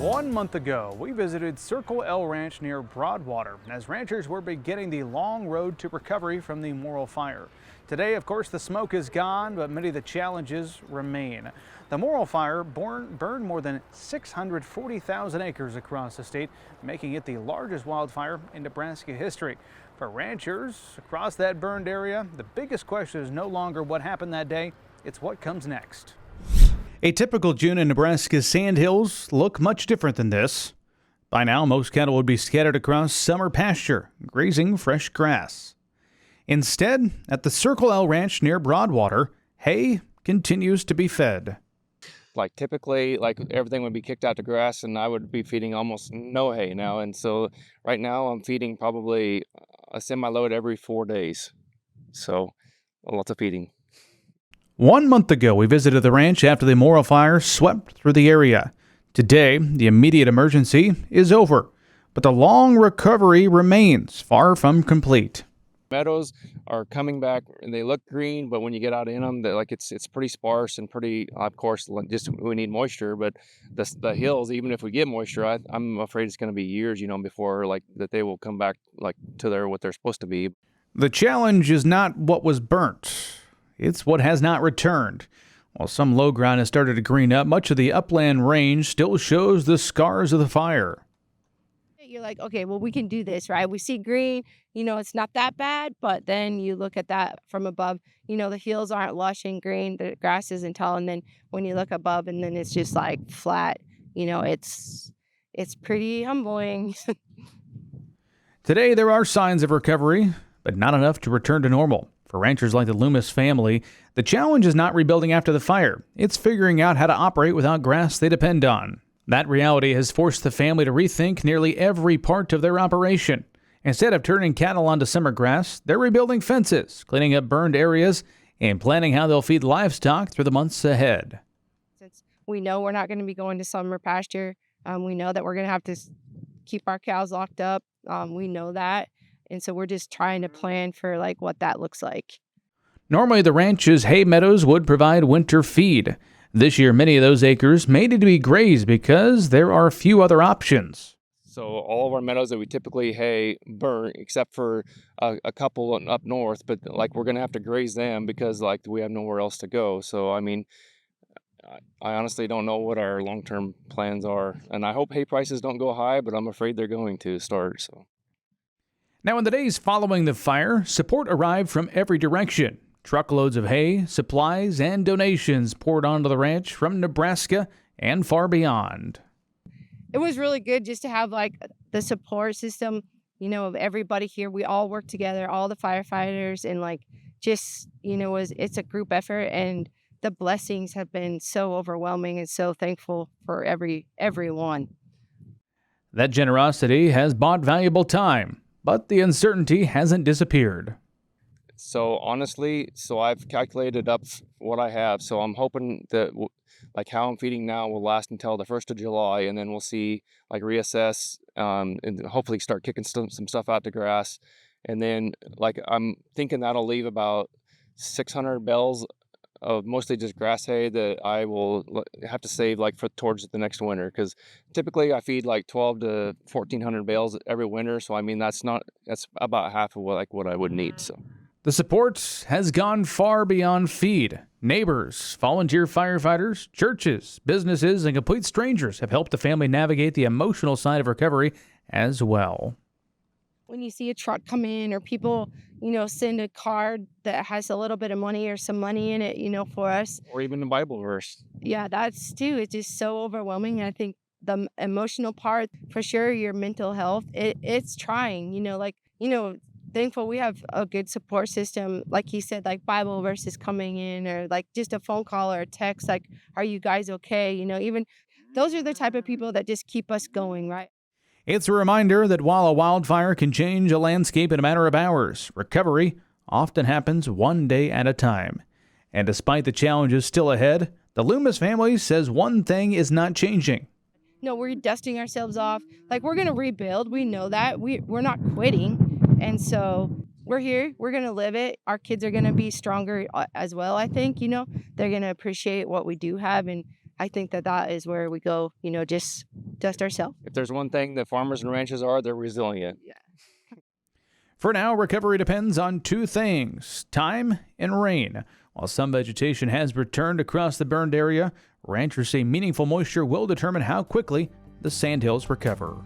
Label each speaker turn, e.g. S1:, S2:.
S1: 1 month ago, we visited Circle L Ranch near Broadwater as ranchers were beginning the long road to recovery from the Morrill Fire. Today, of course, the smoke is gone, but many of the challenges remain. The Morrill Fire burned more than 640,000 acres across the state, making it the largest wildfire in Nebraska history. For ranchers across that burned area, the biggest question is no longer what happened that day, it's what comes next. A typical June in Nebraska's sandhills look much different than this. By now, most cattle would be scattered across summer pasture, grazing fresh grass. Instead, at the Circle L Ranch near Broadwater, hay continues to be fed.
S2: Like typically, like everything would be kicked out to grass, and I would be feeding almost no hay now. And so right now I'm feeding probably a semi-load every 4 days. So lots of feeding.
S1: 1 month ago, we visited the ranch after the Morrill Fire swept through the area. Today, the immediate emergency is over, but the long recovery remains far from complete.
S2: Meadows are coming back, and they look green, but when you get out in them, they're like it's pretty sparse and pretty. Of course, just we need moisture, but the hills, even if we get moisture, I'm afraid it's going to be years, before like that they will come back like to what they're supposed to be.
S1: The challenge is not what was burnt. It's what has not returned. While some low ground has started to green up, much of the upland range still shows the scars of the fire.
S3: You're like, okay, well, we can do this, right? We see green, it's not that bad, but then you look at that from above, the hills aren't lush and green, the grass isn't tall, and then when you look above and then it's just like flat, it's pretty humbling.
S1: Today, there are signs of recovery, but not enough to return to normal. For ranchers like the Lumis family, the challenge is not rebuilding after the fire. It's figuring out how to operate without grass they depend on. That reality has forced the family to rethink nearly every part of their operation. Instead of turning cattle onto summer grass, they're rebuilding fences, cleaning up burned areas, and planning how they'll feed livestock through the months ahead.
S3: Since we know we're not going to be going to summer pasture, we know that we're going to have to keep our cows locked up. We know that. And so we're just trying to plan for what that looks like.
S1: Normally, the ranch's hay meadows would provide winter feed. This year, many of those acres may need to be grazed because there are few other options.
S2: So all of our meadows that we typically hay burn, except for a couple up north, but we're going to have to graze them because we have nowhere else to go. So, I mean, I honestly don't know what our long-term plans are. And I hope hay prices don't go high, but I'm afraid they're going to start, so.
S1: Now, in the days following the fire, support arrived from every direction. Truckloads of hay, supplies, and donations poured onto the ranch from Nebraska and far beyond.
S3: It was really good just to have the support system, of everybody here. We all work together, all the firefighters, and it's a group effort, and the blessings have been so overwhelming and so thankful for everyone.
S1: That generosity has bought valuable time, but the uncertainty hasn't disappeared.
S2: So honestly, I've calculated up what I have. So I'm hoping that how I'm feeding now will last until the 1st of July, and then we'll see, reassess, and hopefully start kicking some stuff out to grass. And then I'm thinking that'll leave about 600 bales of mostly just grass hay that I will have to save for towards the next winter, because typically I feed 12 to 1,400 bales every winter. So I mean that's about half of what I would need. So.
S1: The support has gone far beyond feed. Neighbors, volunteer firefighters, churches, businesses, and complete strangers have helped the family navigate the emotional side of recovery as well.
S3: When you see a truck come in or people, send a card that has a little bit of money or some money in it, for us.
S2: Or even a Bible verse.
S3: Yeah, that's too. It's just so overwhelming. I think the emotional part, for sure, your mental health, it's trying, thankful we have a good support system. Like he said, Bible verses coming in, or just a phone call or a text, are you guys okay? Even those are the type of people that just keep us going, right?
S1: It's a reminder that while a wildfire can change a landscape in a matter of hours, recovery often happens one day at a time. And despite the challenges still ahead, the Lumis family says one thing is not changing.
S3: No, we're dusting ourselves off. We're going to rebuild. We know that. We're not quitting. And so we're here. We're going to live it. Our kids are going to be stronger as well, I think. They're going to appreciate what we do have. And I think that is where we go, just dust ourselves.
S2: If there's one thing that farmers and ranchers are, they're resilient.
S3: Yeah.
S1: For now, recovery depends on two things: time and rain. While some vegetation has returned across the burned area, ranchers say meaningful moisture will determine how quickly the sandhills recover.